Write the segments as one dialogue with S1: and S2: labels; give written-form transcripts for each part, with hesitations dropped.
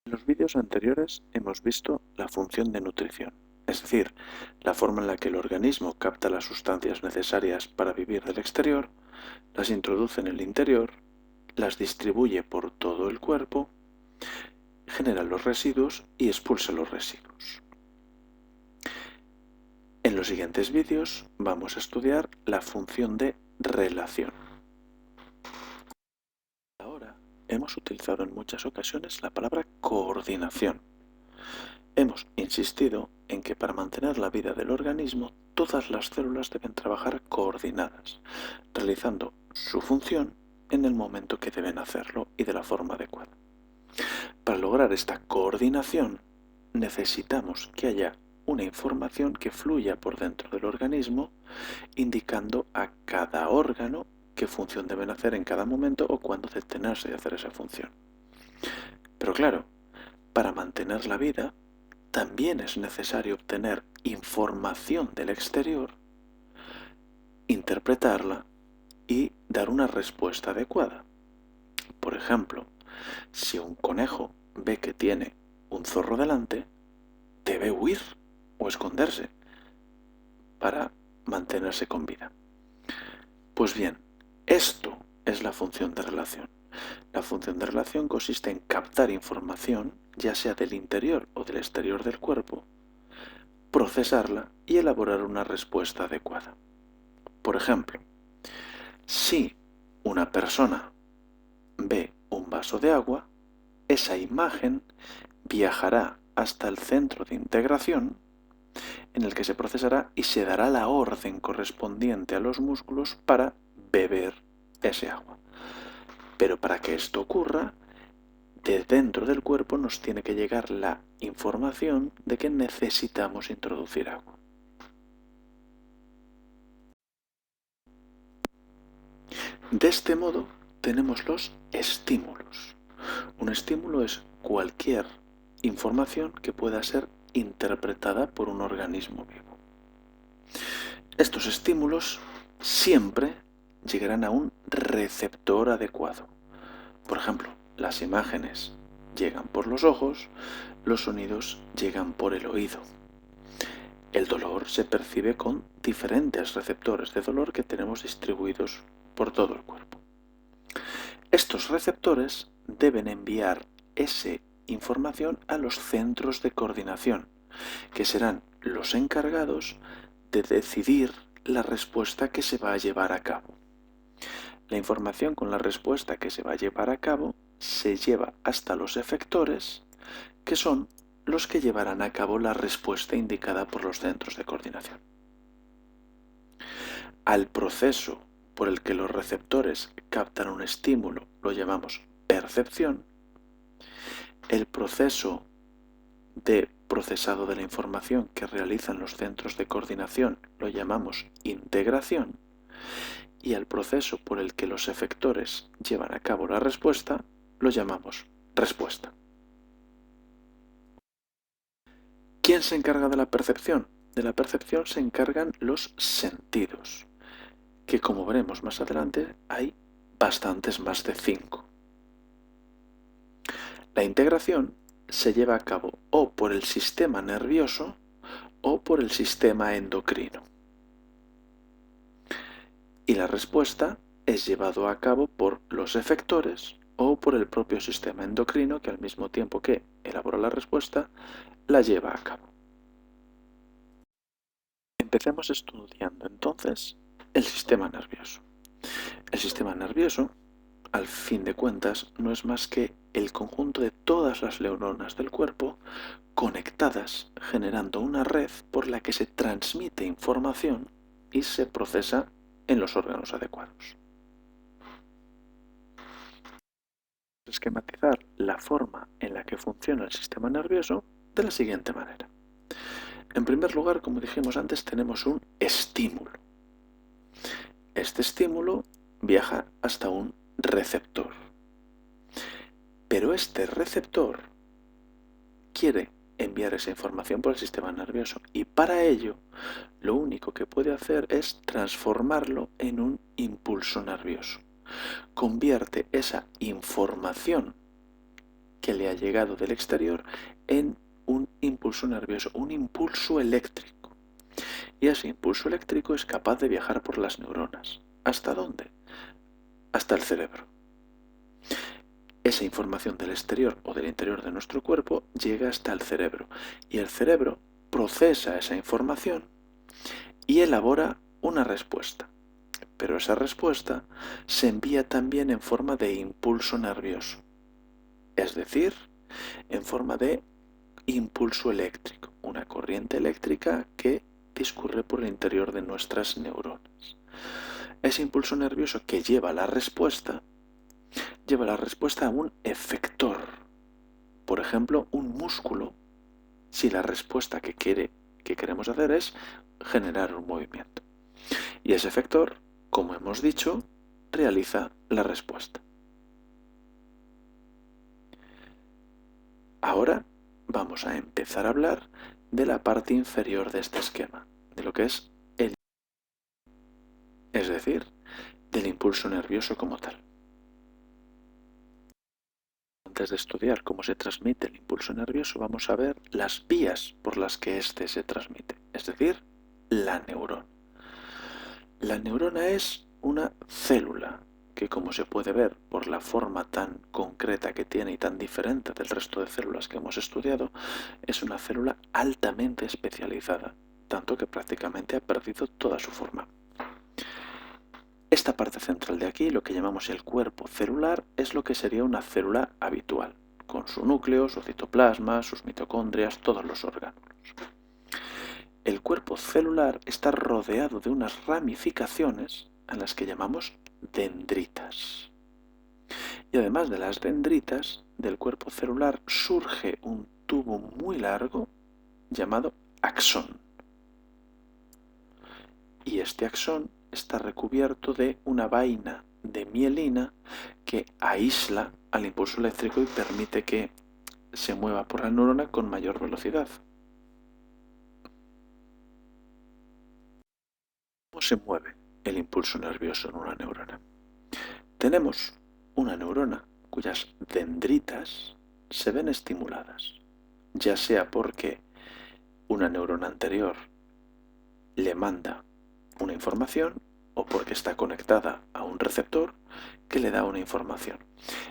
S1: En los vídeos anteriores hemos visto la función de nutrición, es decir, la forma en la que el organismo capta las sustancias necesarias para vivir del exterior, las introduce en el interior, las distribuye por todo el cuerpo, genera los residuos y expulsa los residuos. En los siguientes vídeos vamos a estudiar la función de relación. Ahora hemos utilizado en muchas ocasiones la palabra coordinación. Hemos insistido en que para mantener la vida del organismo, todas las células deben trabajar coordinadas, realizando su función en el momento que deben hacerlo y de la forma adecuada. Para lograr esta coordinación, necesitamos que haya una información que fluya por dentro del organismo, indicando a cada órgano qué función deben hacer en cada momento o cuándo detenerse de hacer esa función. Pero claro, para mantener la vida, también es necesario obtener información del exterior, interpretarla y dar una respuesta adecuada. Por ejemplo, si un conejo ve que tiene un zorro delante, debe huir o esconderse para mantenerse con vida. Pues bien, esto es la función de relación. La función de relación consiste en captar información, ya sea del interior o del exterior del cuerpo, procesarla y elaborar una respuesta adecuada. Por ejemplo, si una persona ve un vaso de agua, esa imagen viajará hasta el centro de integración en el que se procesará y se dará la orden correspondiente a los músculos para beber ese agua. Pero para que esto ocurra, de dentro del cuerpo nos tiene que llegar la información de que necesitamos introducir agua. De este modo tenemos los estímulos. Un estímulo es cualquier información que pueda ser interpretada por un organismo vivo. Estos estímulos siempre llegarán a un receptor adecuado. Por ejemplo, las imágenes llegan por los ojos, los sonidos llegan por el oído. El dolor se percibe con diferentes receptores de dolor que tenemos distribuidos por todo el cuerpo. Estos receptores deben enviar esa información a los centros de coordinación, que serán los encargados de decidir la respuesta que se va a llevar a cabo. La información con la respuesta que se va a llevar a cabo se lleva hasta los efectores, que son los que llevarán a cabo la respuesta indicada por los centros de coordinación. Al proceso por el que los receptores captan un estímulo lo llamamos percepción. El proceso de procesado de la información que realizan los centros de coordinación lo llamamos integración. Y al proceso por el que los efectores llevan a cabo la respuesta lo llamamos respuesta. ¿Quién se encarga de la percepción? De la percepción se encargan los sentidos, que como veremos más adelante hay bastantes más de 5. La integración se lleva a cabo o por el sistema nervioso o por el sistema endocrino. Y la respuesta es llevado a cabo por los efectores o por el propio sistema endocrino que al mismo tiempo que elabora la respuesta, la lleva a cabo. Empecemos estudiando entonces el sistema nervioso. El sistema nervioso, al fin de cuentas, no es más que el conjunto de todas las neuronas del cuerpo conectadas, generando una red por la que se transmite información y se procesa en los órganos adecuados. Esquematizar la forma en la que funciona el sistema nervioso de la siguiente manera. En primer lugar, como dijimos antes, tenemos un estímulo. Este estímulo viaja hasta un receptor. Pero este receptor quiere enviar esa información por el sistema nervioso y para ello lo único que puede hacer es transformarlo en un impulso nervioso. Convierte esa información que le ha llegado del exterior en un impulso nervioso, un impulso eléctrico. Y ese impulso eléctrico es capaz de viajar por las neuronas. ¿Hasta dónde? Hasta el cerebro. Esa información del exterior o del interior de nuestro cuerpo llega hasta el cerebro y el cerebro procesa esa información y elabora una respuesta. Pero esa respuesta se envía también en forma de impulso nervioso, es decir, en forma de impulso eléctrico, una corriente eléctrica que discurre por el interior de nuestras neuronas. Ese impulso nervioso que lleva la respuesta a un efector. Por ejemplo, un músculo, si la respuesta que queremos hacer es generar un movimiento. Y ese efector, como hemos dicho, realiza la respuesta. Ahora vamos a empezar a hablar de la parte inferior de este esquema, de lo que es es decir, del impulso nervioso como tal. Antes de estudiar cómo se transmite el impulso nervioso, vamos a ver las vías por las que éste se transmite, es decir, la neurona. La neurona es una célula que, como se puede ver por la forma tan concreta que tiene y tan diferente del resto de células que hemos estudiado, es una célula altamente especializada, tanto que prácticamente ha perdido toda su forma. Esta parte central de aquí, lo que llamamos el cuerpo celular, es lo que sería una célula habitual, con su núcleo, su citoplasma, sus mitocondrias, todos los órganos. El cuerpo celular está rodeado de unas ramificaciones a las que llamamos dendritas. Y además de las dendritas, del cuerpo celular surge un tubo muy largo llamado axón. Y este axón está recubierto de una vaina de mielina que aísla al impulso eléctrico y permite que se mueva por la neurona con mayor velocidad. ¿Cómo se mueve el impulso nervioso en una neurona? Tenemos una neurona cuyas dendritas se ven estimuladas, ya sea porque una neurona anterior le manda una información o porque está conectada a un receptor que le da una información.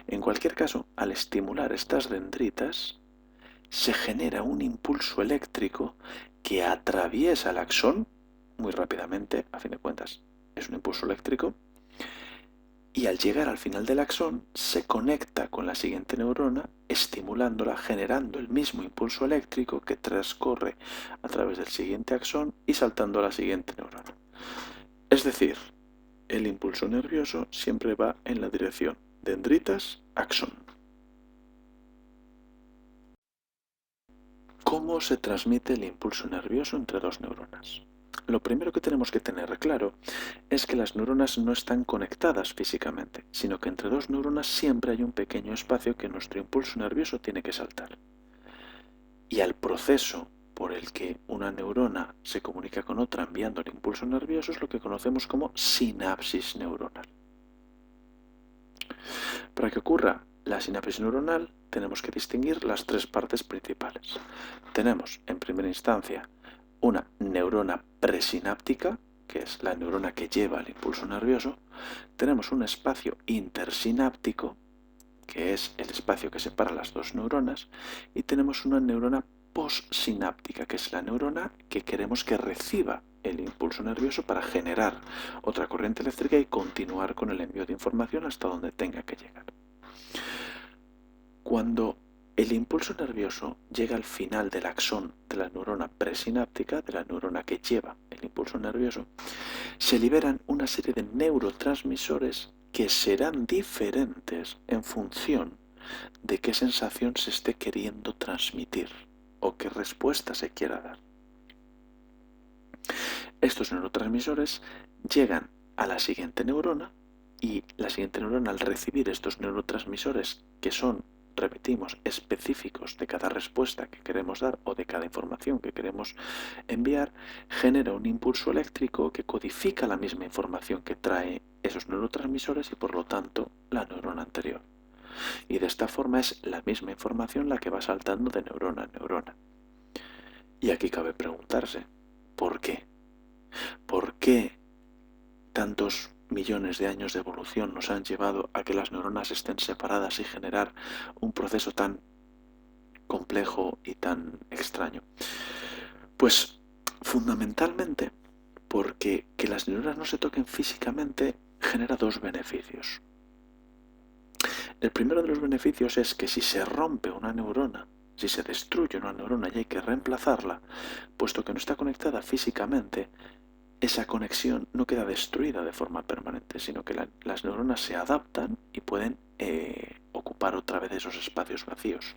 S1: En cualquier caso, al estimular estas dendritas, se genera un impulso eléctrico que atraviesa el axón muy rápidamente, a fin de cuentas es un impulso eléctrico, y al llegar al final del axón se conecta con la siguiente neurona, estimulándola, generando el mismo impulso eléctrico que transcurre a través del siguiente axón y saltando a la siguiente neurona. Es decir, el impulso nervioso siempre va en la dirección dendritas-axón. ¿Cómo se transmite el impulso nervioso entre dos neuronas? Lo primero que tenemos que tener claro es que las neuronas no están conectadas físicamente, sino que entre dos neuronas siempre hay un pequeño espacio que nuestro impulso nervioso tiene que saltar. Y al proceso por el que una neurona se comunica con otra enviando el impulso nervioso es lo que conocemos como sinapsis neuronal. Para que ocurra la sinapsis neuronal tenemos que distinguir las tres partes principales. Tenemos en primera instancia una neurona presináptica, que es la neurona que lleva el impulso nervioso. Tenemos un espacio intersináptico, que es el espacio que separa las dos neuronas, y tenemos una neurona postsináptica, que es la neurona que queremos que reciba el impulso nervioso para generar otra corriente eléctrica y continuar con el envío de información hasta donde tenga que llegar. Cuando el impulso nervioso llega al final del axón de la neurona presináptica, de la neurona que lleva el impulso nervioso, se liberan una serie de neurotransmisores que serán diferentes en función de qué sensación se esté queriendo transmitir o qué respuesta se quiera dar. Estos neurotransmisores llegan a la siguiente neurona y la siguiente neurona, al recibir estos neurotransmisores que son, repetimos, específicos de cada respuesta que queremos dar o de cada información que queremos enviar, genera un impulso eléctrico que codifica la misma información que trae esos neurotransmisores y por lo tanto la neurona anterior. Y de esta forma es la misma información la que va saltando de neurona a neurona. Y aquí cabe preguntarse, ¿por qué? ¿Por qué tantos millones de años de evolución nos han llevado a que las neuronas estén separadas y generar un proceso tan complejo y tan extraño? Pues fundamentalmente porque que las neuronas no se toquen físicamente genera dos beneficios. El primero de los beneficios es que si se rompe una neurona, si se destruye una neurona y hay que reemplazarla, puesto que no está conectada físicamente, esa conexión no queda destruida de forma permanente, sino que las neuronas se adaptan y pueden ocupar otra vez esos espacios vacíos.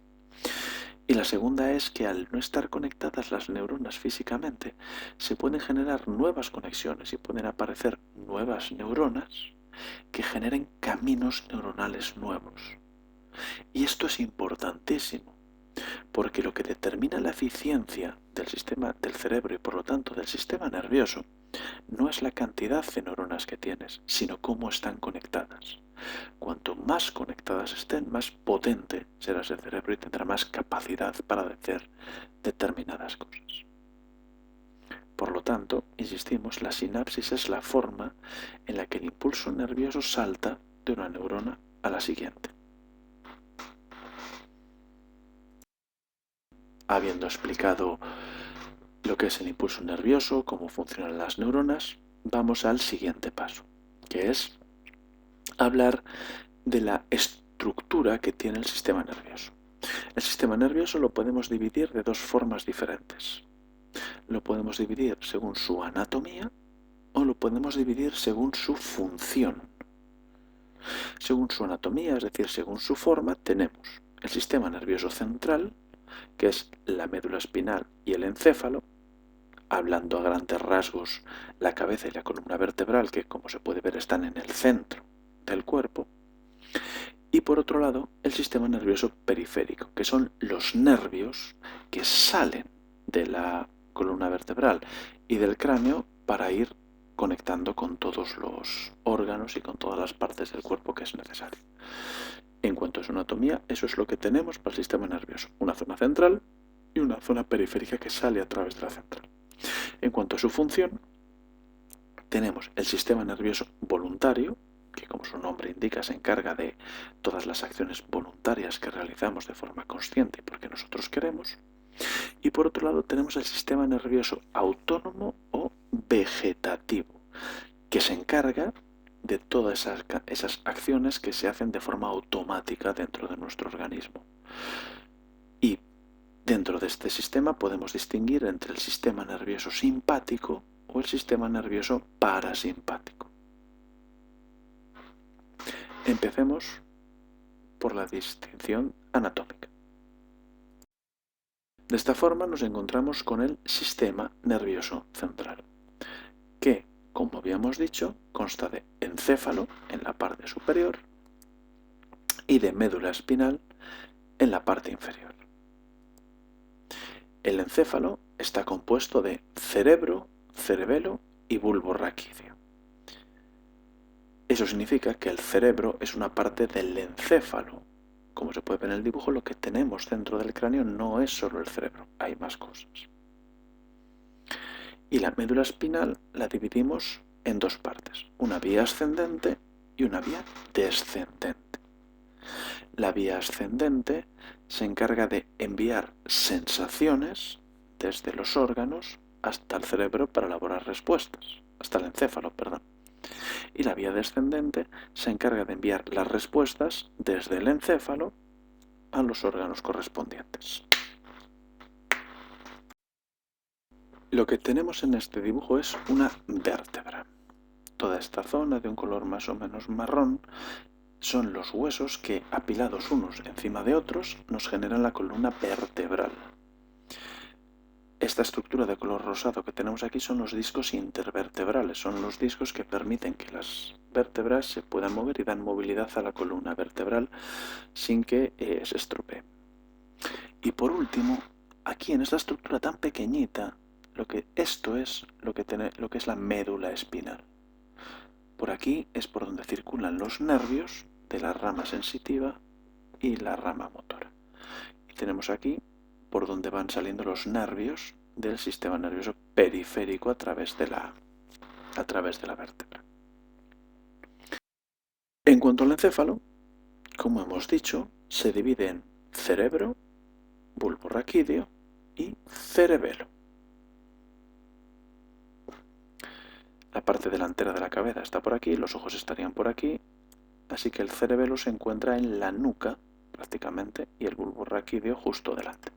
S1: Y la segunda es que al no estar conectadas las neuronas físicamente, se pueden generar nuevas conexiones y pueden aparecer nuevas neuronas que generen caminos neuronales nuevos. Y esto es importantísimo, porque lo que determina la eficiencia del sistema del cerebro y por lo tanto del sistema nervioso no es la cantidad de neuronas que tienes, sino cómo están conectadas. Cuanto más conectadas estén, más potente será ese cerebro y tendrá más capacidad para hacer determinadas cosas. Por lo tanto, insistimos, la sinapsis es la forma en la que el impulso nervioso salta de una neurona a la siguiente. Habiendo explicado lo que es el impulso nervioso, cómo funcionan las neuronas, vamos al siguiente paso, que es hablar de la estructura que tiene el sistema nervioso. El sistema nervioso lo podemos dividir de dos formas diferentes. Lo podemos dividir según su anatomía o lo podemos dividir según su función. Según su anatomía, es decir, según su forma, tenemos el sistema nervioso central, que es la médula espinal y el encéfalo, hablando a grandes rasgos, la cabeza y la columna vertebral, que como se puede ver están en el centro del cuerpo, y por otro lado el sistema nervioso periférico, que son los nervios que salen de la columna vertebral y del cráneo para ir conectando con todos los órganos y con todas las partes del cuerpo que es necesario. En cuanto a su anatomía, eso es lo que tenemos para el sistema nervioso, una zona central y una zona periférica que sale a través de la central. En cuanto a su función, tenemos el sistema nervioso voluntario, que como su nombre indica se encarga de todas las acciones voluntarias que realizamos de forma consciente porque nosotros queremos. Y por otro lado tenemos el sistema nervioso autónomo o vegetativo, que se encarga de todas esas acciones que se hacen de forma automática dentro de nuestro organismo. Y dentro de este sistema podemos distinguir entre el sistema nervioso simpático o el sistema nervioso parasimpático. Empecemos por la distinción anatómica. De esta forma nos encontramos con el sistema nervioso central, que, como habíamos dicho, consta de encéfalo en la parte superior y de médula espinal en la parte inferior. El encéfalo está compuesto de cerebro, cerebelo y bulbo raquídeo. Eso significa que el cerebro es una parte del encéfalo. Como se puede ver en el dibujo, lo que tenemos dentro del cráneo no es solo el cerebro, hay más cosas. Y la médula espinal la dividimos en dos partes, una vía ascendente y una vía descendente. La vía ascendente se encarga de enviar sensaciones desde los órganos hasta el cerebro para elaborar respuestas, hasta el encéfalo, perdón. Y la vía descendente se encarga de enviar las respuestas desde el encéfalo a los órganos correspondientes. Lo que tenemos en este dibujo es una vértebra. Toda esta zona de un color más o menos marrón son los huesos que, apilados unos encima de otros, nos generan la columna vertebral. Esta estructura de color rosado que tenemos aquí son los discos intervertebrales, son los discos que permiten que las vértebras se puedan mover y dan movilidad a la columna vertebral sin que se estropee. Y por último, aquí en esta estructura tan pequeñita, esto es lo que es la médula espinal. Por aquí es por donde circulan los nervios de la rama sensitiva y la rama motora. Y tenemos aquí por donde van saliendo los nervios del sistema nervioso periférico a través de la vértebra. En cuanto al encéfalo, como hemos dicho, se divide en cerebro, bulbo raquídeo y cerebelo. La parte delantera de la cabeza está por aquí, los ojos estarían por aquí, así que el cerebelo se encuentra en la nuca prácticamente y el bulbo raquídeo justo delante.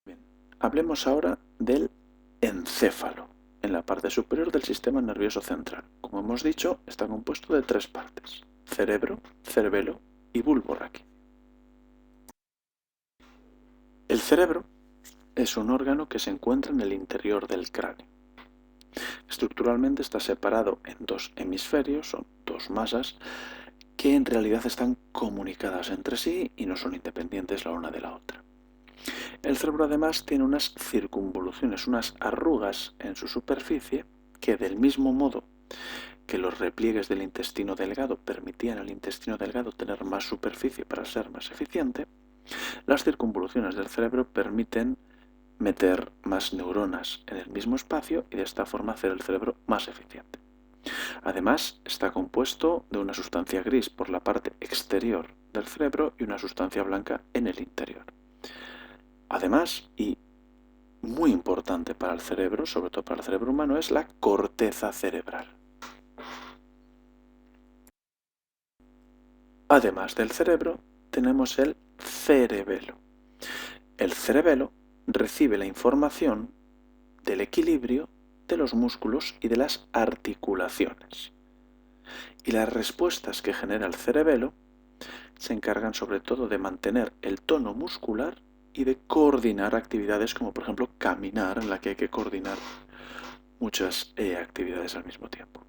S1: Bien, hablemos ahora del encéfalo, en la parte superior del sistema nervioso central. Como hemos dicho, está compuesto de 3 partes: cerebro, cerebelo y bulbo raquídeo. El cerebro es un órgano que se encuentra en el interior del cráneo. Estructuralmente está separado en 2 hemisferios, son 2 masas, que en realidad están comunicadas entre sí y no son independientes la una de la otra. El cerebro además tiene unas circunvoluciones, unas arrugas en su superficie que, del mismo modo que los repliegues del intestino delgado permitían al intestino delgado tener más superficie para ser más eficiente, las circunvoluciones del cerebro permiten meter más neuronas en el mismo espacio y de esta forma hacer el cerebro más eficiente. Además, está compuesto de una sustancia gris por la parte exterior del cerebro y una sustancia blanca en el interior. Además, y muy importante para el cerebro, sobre todo para el cerebro humano, es la corteza cerebral. Además del cerebro, tenemos el cerebelo. El cerebelo recibe la información del equilibrio de los músculos y de las articulaciones. Y las respuestas que genera el cerebelo se encargan sobre todo de mantener el tono muscular y de coordinar actividades como por ejemplo caminar, en la que hay que coordinar muchas actividades al mismo tiempo.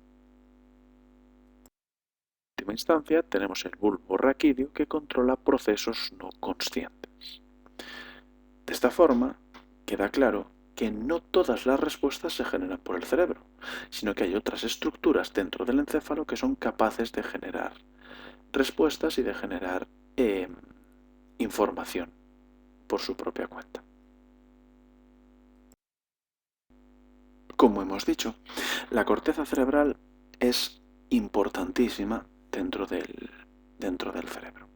S1: En última instancia tenemos el bulbo raquídeo que controla procesos no conscientes. De esta forma queda claro que no todas las respuestas se generan por el cerebro, sino que hay otras estructuras dentro del encéfalo que son capaces de generar respuestas y de generar información por su propia cuenta. Como hemos dicho, la corteza cerebral es importantísima dentro del cerebro.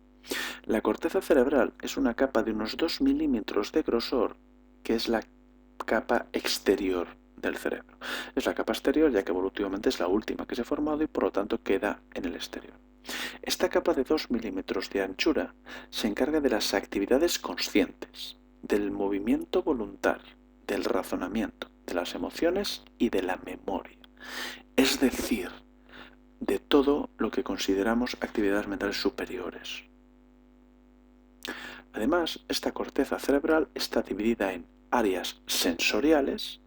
S1: La corteza cerebral es una capa de unos 2 milímetros de grosor, que es la capa exterior del cerebro. Es la capa exterior ya que evolutivamente es la última que se ha formado y por lo tanto queda en el exterior. Esta capa de 2 milímetros de anchura se encarga de las actividades conscientes, del movimiento voluntario, del razonamiento, de las emociones y de la memoria. Es decir, de todo lo que consideramos actividades mentales superiores. Además, esta corteza cerebral está dividida en áreas sensoriales,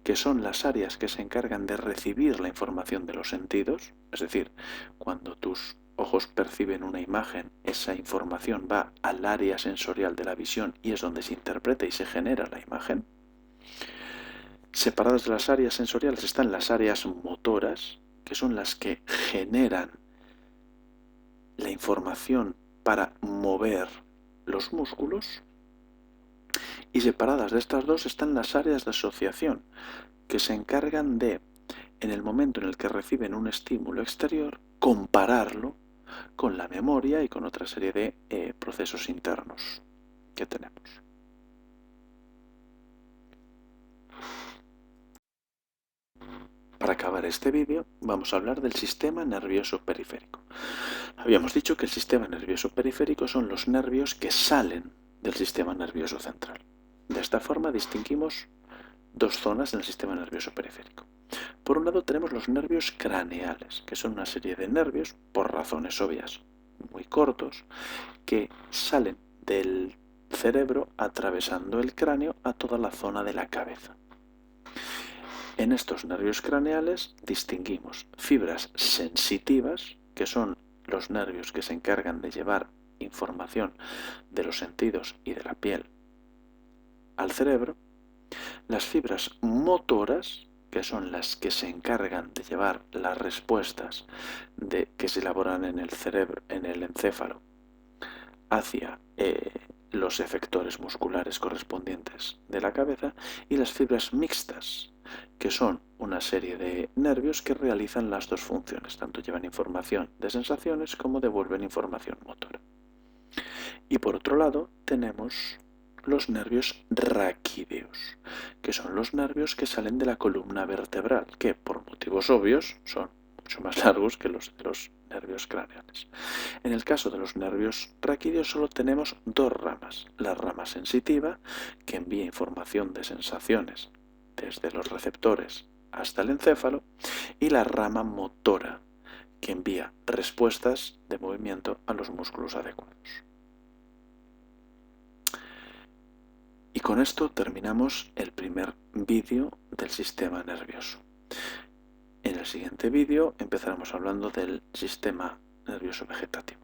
S1: que son las áreas que se encargan de recibir la información de los sentidos, es decir, cuando tus ojos perciben una imagen, esa información va al área sensorial de la visión y es donde se interpreta y se genera la imagen. Separadas de las áreas sensoriales están las áreas motoras, que son las que generan la información para mover los músculos, y separadas de estas dos están las áreas de asociación, que se encargan de, en el momento en el que reciben un estímulo exterior, compararlo con la memoria y con otra serie de procesos internos que tenemos. Para acabar este vídeo vamos a hablar del sistema nervioso periférico. Habíamos dicho que el sistema nervioso periférico son los nervios que salen del sistema nervioso central. De esta forma distinguimos 2 zonas en el sistema nervioso periférico. Por un lado tenemos los nervios craneales, que son una serie de nervios, por razones obvias, muy cortos, que salen del cerebro atravesando el cráneo a toda la zona de la cabeza. En estos nervios craneales distinguimos fibras sensitivas, que son los nervios que se encargan de llevar información de los sentidos y de la piel al cerebro, las fibras motoras, que son las que se encargan de llevar las respuestas que se elaboran en el cerebro, en el encéfalo, hacia los efectores musculares correspondientes de la cabeza, y las fibras mixtas, que son una serie de nervios que realizan las dos funciones, tanto llevan información de sensaciones como devuelven información motora. Y por otro lado tenemos los nervios raquídeos, que son los nervios que salen de la columna vertebral, que por motivos obvios son mucho más largos que los de los nervios craneales. En el caso de los nervios raquídeos solo tenemos dos ramas: la rama sensitiva, que envía información de sensaciones desde los receptores hasta el encéfalo, y la rama motora, que envía respuestas de movimiento a los músculos adecuados. Y con esto terminamos el primer vídeo del sistema nervioso. En el siguiente vídeo empezaremos hablando del sistema nervioso vegetativo.